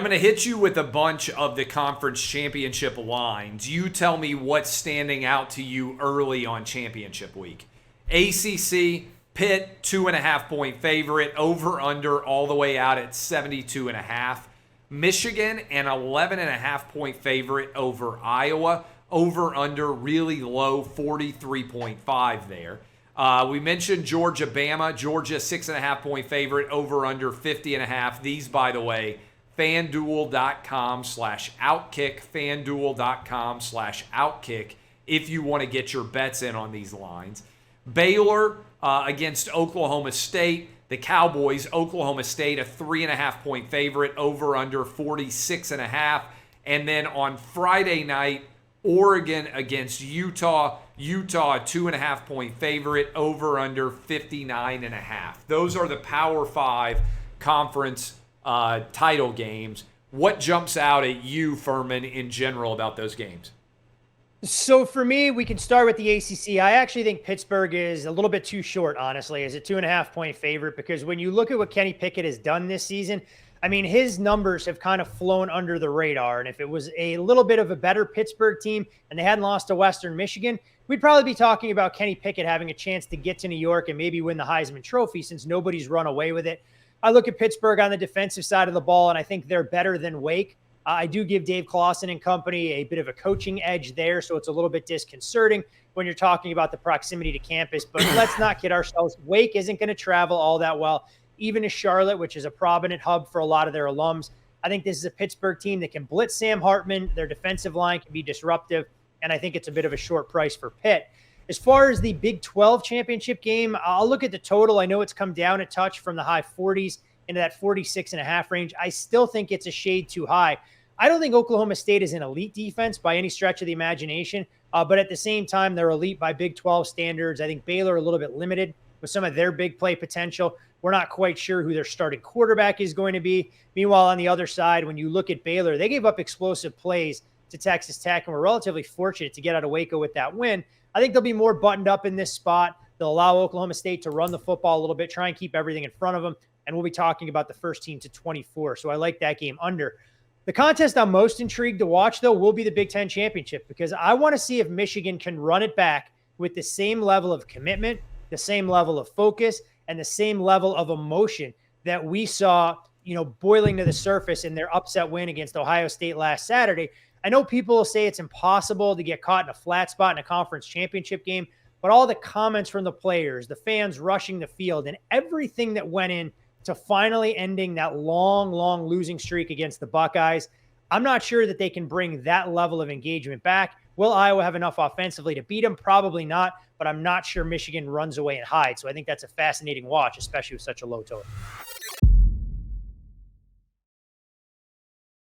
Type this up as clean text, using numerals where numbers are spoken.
I'm going to hit you with a bunch of the conference championship lines. You tell me what's standing out to you early on championship week. ACC, Pitt, 2.5-point favorite, over under all the way out at 72.5. Michigan, an 11.5-point favorite over Iowa, over under really low, 43.5 there. We mentioned Georgia, Bama. Georgia, 6.5-point favorite, over under 50.5. These, by the way, FanDuel.com/Outkick, FanDuel.com/Outkick if you want to get your bets in on these lines. Baylor against Oklahoma State. The Cowboys, Oklahoma State, a 3.5-point favorite, over under 46.5. And then on Friday night, Oregon against Utah. Utah, a 2.5-point favorite, over under 59.5. Those are the Power 5 conference title games. What jumps out at you, Furman, in general about those games? So for me, we can start with the ACC. I actually think Pittsburgh is a little bit too short, honestly, as a 2.5-point favorite, because when you look at what Kenny Pickett has done this season, I mean, his numbers have kind of flown under the radar. And if it was a little bit of a better Pittsburgh team and they hadn't lost to Western Michigan, we'd probably be talking about Kenny Pickett having a chance to get to New York and maybe win the Heisman Trophy, since nobody's run away with it. I look at Pittsburgh on the defensive side of the ball, and I think they're better than Wake. I do give Dave Clawson and company a bit of a coaching edge there, so it's a little bit disconcerting when you're talking about the proximity to campus. But let's not kid ourselves. Wake isn't going to travel all that well, even to Charlotte, which is a prominent hub for a lot of their alums. I think this is a Pittsburgh team that can blitz Sam Hartman. Their defensive line can be disruptive, and I think it's a bit of a short price for Pitt. As far as the Big 12 championship game, I'll look at the total. I know it's come down a touch from the high 40s into that 46.5 range. I still think it's a shade too high. I don't think Oklahoma State is an elite defense by any stretch of the imagination, but at the same time, they're elite by Big 12 standards. I think Baylor a little bit limited with some of their big play potential. We're not quite sure who their starting quarterback is going to be. Meanwhile, on the other side, when you look at Baylor, they gave up explosive plays to Texas Tech and were relatively fortunate to get out of Waco with that win. I think they'll be more buttoned up in this spot. They'll allow Oklahoma State to run the football a little bit, try and keep everything in front of them, and we'll be talking about the first team to 24. So I like that game under. The contest I'm most intrigued to watch, though, will be the Big Ten Championship, because I want to see if Michigan can run it back with the same level of commitment, the same level of focus, and the same level of emotion that we saw, boiling to the surface in their upset win against Ohio State last Saturday. I know people will say it's impossible to get caught in a flat spot in a conference championship game, but all the comments from the players, the fans rushing the field, and everything that went in to finally ending that long, long losing streak against the Buckeyes, I'm not sure that they can bring that level of engagement back. Will Iowa have enough offensively to beat them? Probably not, but I'm not sure Michigan runs away and hides. So I think that's a fascinating watch, especially with such a low total.